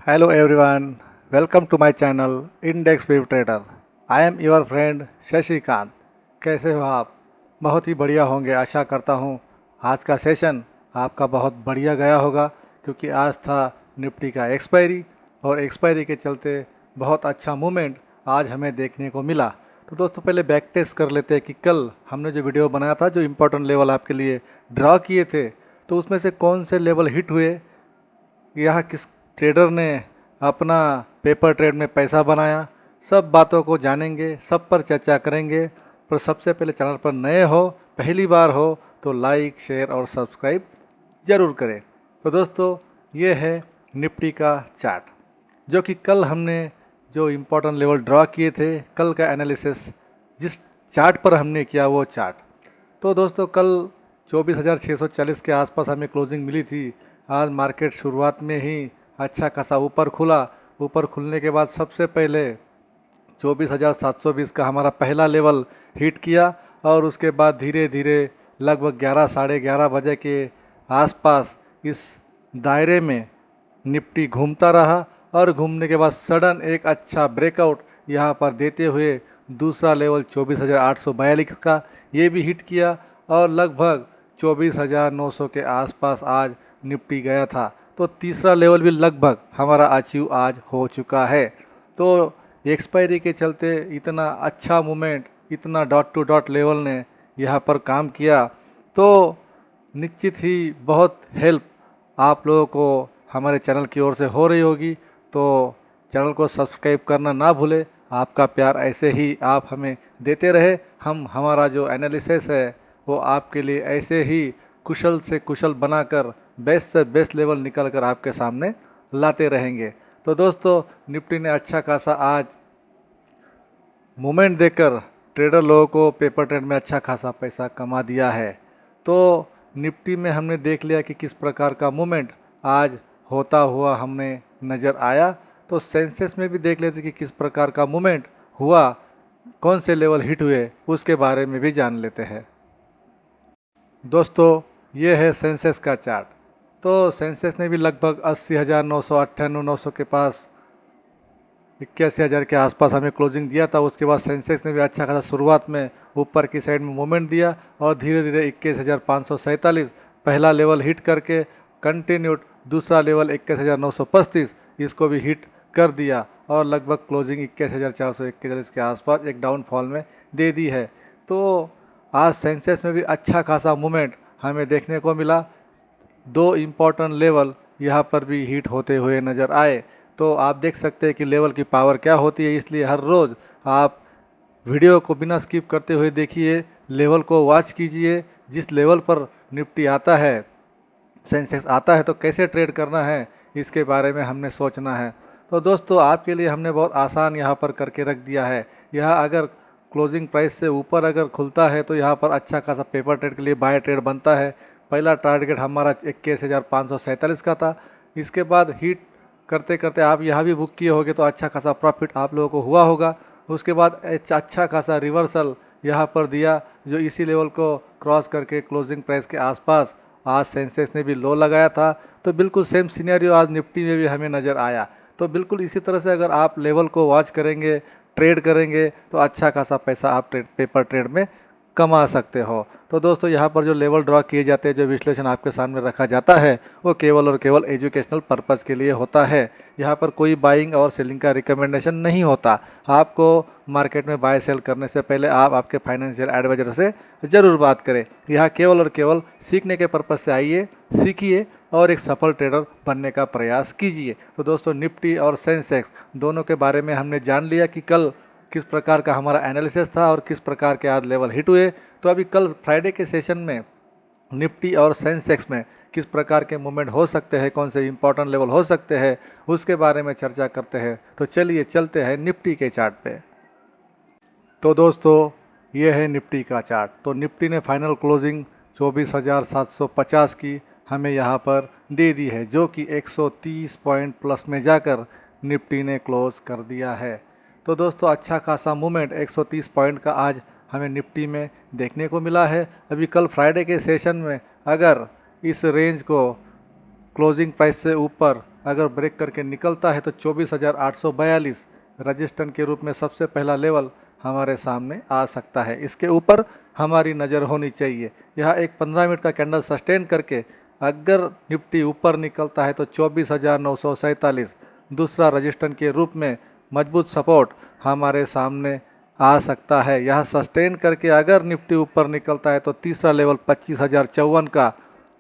Hello everyone, welcome to my channel Index Wave Trader. I am your friend Shashikant. कैसे हो आप? बहुत ही बढ़िया होंगे आशा करता हूँ। आज का सेशन आपका बहुत बढ़िया गया होगा क्योंकि आज था निफ्टी का एक्सपायरी और एक्सपायरी के चलते बहुत अच्छा मूवमेंट आज हमें देखने को मिला। तो दोस्तों पहले बैक टेस्ट कर लेते हैं कि कल हमने जो वीडियो बनाया था, जो इम्पोर्टेंट लेवल आपके लिए ड्रॉ किए थे, तो उसमें से कौन से लेवल हिट हुए, यह किस ट्रेडर ने अपना पेपर ट्रेड में पैसा बनाया, सब बातों को जानेंगे, सब पर चर्चा करेंगे। पर सबसे पहले चैनल पर नए हो, पहली बार हो तो लाइक शेयर और सब्सक्राइब ज़रूर करें। तो दोस्तों ये है निफ्टी का चार्ट, जो कि कल हमने जो इम्पोर्टेंट लेवल ड्रॉ किए थे, कल का एनालिसिस जिस चार्ट पर हमने किया वो चार्ट। तो दोस्तों कल 24,640 के आसपास हमें क्लोजिंग मिली थी। आज मार्केट शुरुआत में ही अच्छा खासा ऊपर खुला। ऊपर खुलने के बाद सबसे पहले 24,720 का हमारा पहला लेवल हिट किया और उसके बाद धीरे धीरे लगभग 11 साढ़े 11 बजे के आसपास इस दायरे में निफ्टी घूमता रहा और घूमने के बाद सडन एक अच्छा ब्रेकआउट यहाँ पर देते हुए दूसरा लेवल 24,842 का ये भी हिट किया और लगभग 24,900 के आसपास आज निफ्टी गया था। तो तीसरा लेवल भी लगभग हमारा अचीव आज हो चुका है। तो एक्सपायरी के चलते इतना अच्छा मूवमेंट, इतना डॉट टू डॉट लेवल ने यहाँ पर काम किया, तो निश्चित ही बहुत हेल्प आप लोगों को हमारे चैनल की ओर से हो रही होगी। तो चैनल को सब्सक्राइब करना ना भूले। आपका प्यार ऐसे ही आप हमें देते रहे। हम हमारा जो एनालिसिस है वो आपके लिए ऐसे ही कुशल से कुशल बनाकर बेस्ट से बेस्ट लेवल निकल कर आपके सामने लाते रहेंगे। तो दोस्तों निफ्टी ने अच्छा खासा आज मूवमेंट देकर ट्रेडर लोगों को पेपर ट्रेड में अच्छा खासा पैसा कमा दिया है। तो निफ्टी में हमने देख लिया कि किस प्रकार का मूवमेंट आज होता हुआ हमने नज़र आया। तो सेंसेस में भी देख लेते कि किस प्रकार का मूवमेंट हुआ, कौन से लेवल हिट हुए, उसके बारे में भी जान लेते हैं। दोस्तों ये है सेंसेस का चार्ट। तो सेंसेस ने भी लगभग 80,998 के पास 81,000 के आसपास हमें क्लोजिंग दिया था। उसके बाद सेंसेक्स ने भी अच्छा खासा शुरुआत में ऊपर की साइड में मूवमेंट दिया और धीरे धीरे 21,547 पहला लेवल हिट करके कंटिन्यूड दूसरा लेवल 21,935 इसको भी हिट कर दिया और लगभग क्लोजिंग 21,441 के आसपास एक डाउनफॉल में दे दी है। तो आज सेंसेक्स में भी अच्छा खासा मूवमेंट हमें देखने को मिला। दो इम्पोर्टेंट लेवल यहाँ पर भी हिट होते हुए नज़र आए। तो आप देख सकते हैं कि लेवल की पावर क्या होती है, इसलिए हर रोज़ आप वीडियो को बिना स्किप करते हुए देखिए, लेवल को वॉच कीजिए। जिस लेवल पर निफ्टी आता है, सेंसेक्स आता है, तो कैसे ट्रेड करना है इसके बारे में हमने सोचना है। तो दोस्तों आपके लिए हमने बहुत आसान यहाँ पर करके रख दिया है। यह अगर क्लोजिंग प्राइस से ऊपर अगर खुलता है तो यहाँ पर अच्छा खासा पेपर ट्रेड के लिए बाय ट्रेड बनता है। पहला टारगेट हमारा 21,547 का था। इसके बाद हिट करते करते आप यहाँ भी बुक किए होंगे तो अच्छा खासा प्रॉफिट आप लोगों को हुआ होगा। उसके बाद अच्छा खासा रिवर्सल यहाँ पर दिया, जो इसी लेवल को क्रॉस करके क्लोजिंग प्राइस के आसपास आज सेंसेक्स ने भी लो लगाया था। तो बिल्कुल सेम सिनेरियो आज निफ्टी में भी हमें नज़र आया। तो बिल्कुल इसी तरह से अगर आप लेवल को वॉच करेंगे, ट्रेड करेंगे, तो अच्छा खासा पैसा आप पेपर ट्रेड में कमा सकते हो। तो दोस्तों यहाँ पर जो लेवल ड्रॉ किए जाते हैं, जो विश्लेषण आपके सामने रखा जाता है, वो केवल और केवल एजुकेशनल पर्पज़ के लिए होता है। यहाँ पर कोई बाइंग और सेलिंग का रिकमेंडेशन नहीं होता। आपको मार्केट में बाय सेल करने से पहले आप आपके फाइनेंशियल एडवाइजर से ज़रूर बात करें। यहाँ केवल और केवल सीखने के पर्पज़ से आइए, सीखिए और एक सफल ट्रेडर बनने का प्रयास कीजिए। तो दोस्तों निफ्टी और सेंसेक्स दोनों के बारे में हमने जान लिया कि कल किस प्रकार का हमारा एनालिसिस था और किस प्रकार के आज लेवल हिट हुए। तो अभी कल फ्राइडे के सेशन में निफ्टी और सेंसेक्स में किस प्रकार के मूवमेंट हो सकते हैं, कौन से इंपॉर्टेंट लेवल हो सकते हैं, उसके बारे में चर्चा करते हैं। तो चलिए चलते हैं निफ्टी के चार्ट पे। तो दोस्तों ये है निफ्टी का चार्ट। तो निफ्टी ने फाइनल क्लोजिंग 24,750 की हमें यहाँ पर दे दी है, जो कि 130 पॉइंट प्लस में जाकर निफ्टी ने क्लोज कर दिया है। तो दोस्तों अच्छा खासा मूवमेंट 130 पॉइंट का आज हमें निफ्टी में देखने को मिला है। अभी कल फ्राइडे के सेशन में अगर इस रेंज को क्लोजिंग प्राइस से ऊपर अगर ब्रेक करके निकलता है तो 24,842 रजिस्टेंस के रूप में सबसे पहला लेवल हमारे सामने आ सकता है। इसके ऊपर हमारी नज़र होनी चाहिए। यह एक 15 मिनट का कैंडल सस्टेन करके अगर निफ्टी ऊपर निकलता है तो 24,947 दूसरा रजिस्टेंस के रूप में मजबूत सपोर्ट हमारे सामने आ सकता है। यह सस्टेन करके अगर निफ्टी ऊपर निकलता है तो तीसरा लेवल 25,054 का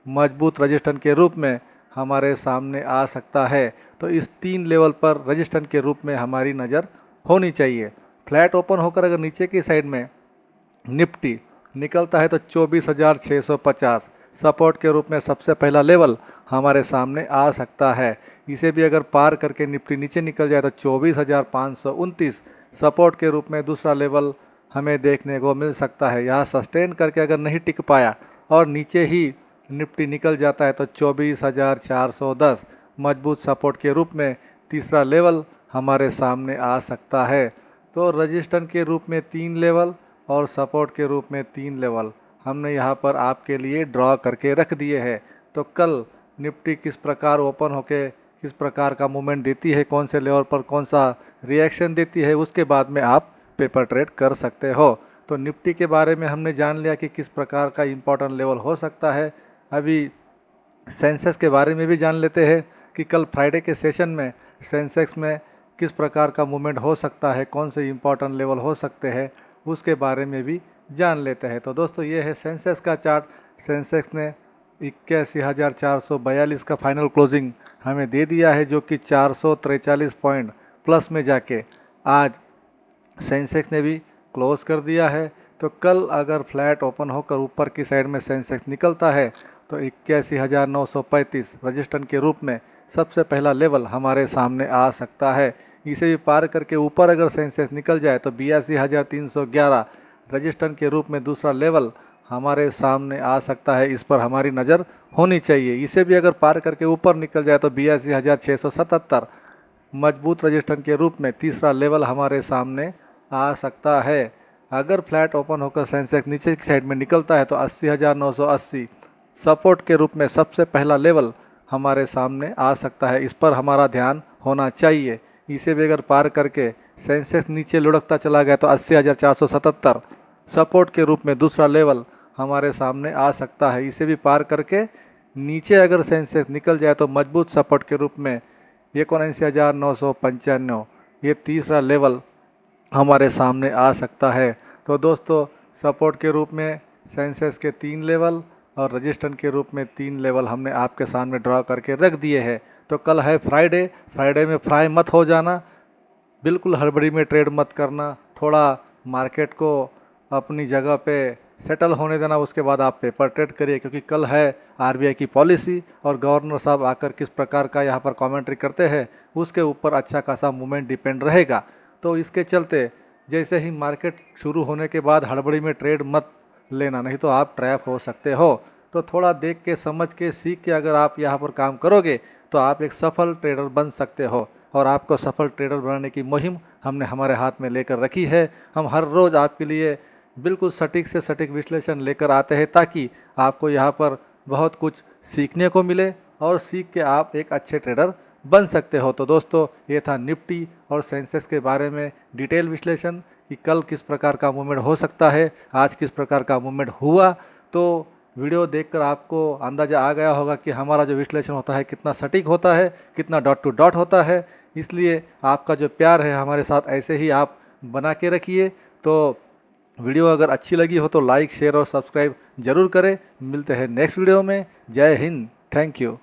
मजबूत रजिस्टेंस के रूप में हमारे सामने आ सकता है। तो इस 3 लेवल पर रजिस्टेंस के रूप में हमारी नज़र होनी चाहिए। फ्लैट ओपन होकर अगर नीचे की साइड में निफ्टी निकलता है तो 24,650 सपोर्ट के रूप में सबसे पहला लेवल हमारे सामने आ सकता है। इसे भी अगर पार करके निफ्टी नीचे निकल जाए तो 24,529 सपोर्ट के रूप में दूसरा लेवल हमें देखने को मिल सकता है। यहाँ सस्टेन करके अगर नहीं टिक पाया और नीचे ही निफ्टी निकल जाता है तो 24,410 मजबूत सपोर्ट के रूप में तीसरा लेवल हमारे सामने आ सकता है। तो रजिस्टेंस के रूप में 3 लेवल और सपोर्ट के रूप में 3 लेवल हमने यहाँ पर आपके लिए ड्रॉ करके रख दिए हैं। तो कल निफ्टी किस प्रकार ओपन होके किस प्रकार का मूवमेंट देती है, कौन से लेवल पर कौन सा रिएक्शन देती है, उसके बाद में आप पेपर ट्रेड कर सकते हो। तो निफ्टी के बारे में हमने जान लिया कि किस प्रकार का इम्पोर्टेंट लेवल हो सकता है। अभी सेंसेक्स के बारे में भी जान लेते हैं कि कल फ्राइडे के सेशन में सेंसेक्स में किस प्रकार का मूवमेंट हो सकता है, कौन से इम्पोर्टेंट लेवल हो सकते हैं, उसके बारे में भी जान लेते हैं। तो दोस्तों ये है सेंसेक्स का चार्ट। सेंसेक्स ने 81,442 का फाइनल क्लोजिंग हमें दे दिया है, जो कि 443 पॉइंट प्लस में जाके आज सेंसेक्स ने भी क्लोज कर दिया है। तो कल अगर फ्लैट ओपन होकर ऊपर की साइड में सेंसेक्स निकलता है तो 81,935 रजिस्टेंस के रूप में सबसे पहला लेवल हमारे सामने आ सकता है। इसे भी पार करके ऊपर अगर सेंसेक्स निकल जाए तो 82,311 रजिस्टेंस के रूप में दूसरा लेवल हमारे सामने आ सकता है। इस पर हमारी नज़र होनी चाहिए। इसे भी अगर पार करके ऊपर निकल जाए तो 82,677 मजबूत रजिस्टेंस के रूप में तीसरा लेवल हमारे सामने आ सकता है। अगर फ्लैट ओपन होकर सेंसेक्स नीचे की साइड में निकलता है तो 80,980 सपोर्ट के रूप में सबसे पहला लेवल हमारे सामने आ सकता है। इस पर हमारा ध्यान होना चाहिए। इसे भी अगर पार करके सेंसेक्स नीचे लुढ़कता चला गया तो 80,477 सपोर्ट के रूप में दूसरा लेवल हमारे सामने आ सकता है। इसे भी पार करके नीचे अगर सेंसेक्स निकल जाए तो मजबूत सपोर्ट के रूप में 79,995 ये तीसरा लेवल हमारे सामने आ सकता है। तो दोस्तों सपोर्ट के रूप में सेंसेक्स के 3 लेवल और रजिस्टेंस के रूप में 3 लेवल हमने आपके सामने ड्रॉ करके रख दिए हैं। तो कल है फ्राइडे, फ्राइडे में फ्राई मत हो जाना, बिल्कुल हड़बड़ी में ट्रेड मत करना, थोड़ा मार्केट को अपनी जगह पे सेटल होने देना, उसके बाद आप पेपर ट्रेड करिए। क्योंकि कल है आरबीआई की पॉलिसी और गवर्नर साहब आकर किस प्रकार का यहाँ पर कमेंट्री करते हैं उसके ऊपर अच्छा खासा मूवमेंट डिपेंड रहेगा। तो इसके चलते जैसे ही मार्केट शुरू होने के बाद हड़बड़ी में ट्रेड मत लेना, नहीं तो आप ट्रैप हो सकते हो। तो थोड़ा देख के समझ के सीख के अगर आप यहाँ पर काम करोगे तो आप एक सफल ट्रेडर बन सकते हो। और आपको सफल ट्रेडर बनाने की मुहिम हमने हमारे हाथ में लेकर रखी है। हम हर रोज़ आपके लिए बिल्कुल सटीक से सटीक विश्लेषण लेकर आते हैं ताकि आपको यहाँ पर बहुत कुछ सीखने को मिले और सीख के आप एक अच्छे ट्रेडर बन सकते हो। तो दोस्तों ये था निफ्टी और सेंसेक्स के बारे में डिटेल विश्लेषण कि कल किस प्रकार का मूवमेंट हो सकता है, आज किस प्रकार का मूवमेंट हुआ। तो वीडियो देखकर आपको अंदाज़ा आ गया होगा कि हमारा जो विश्लेषण होता है कितना सटीक होता है, कितना डॉट टू डॉट होता है। इसलिए आपका जो प्यार है हमारे साथ ऐसे ही आप बना के रखिए। तो वीडियो अगर अच्छी लगी हो तो लाइक, शेयर और सब्सक्राइब जरूर करें। मिलते हैं नेक्स्ट वीडियो में। जय हिंद, थैंक यू।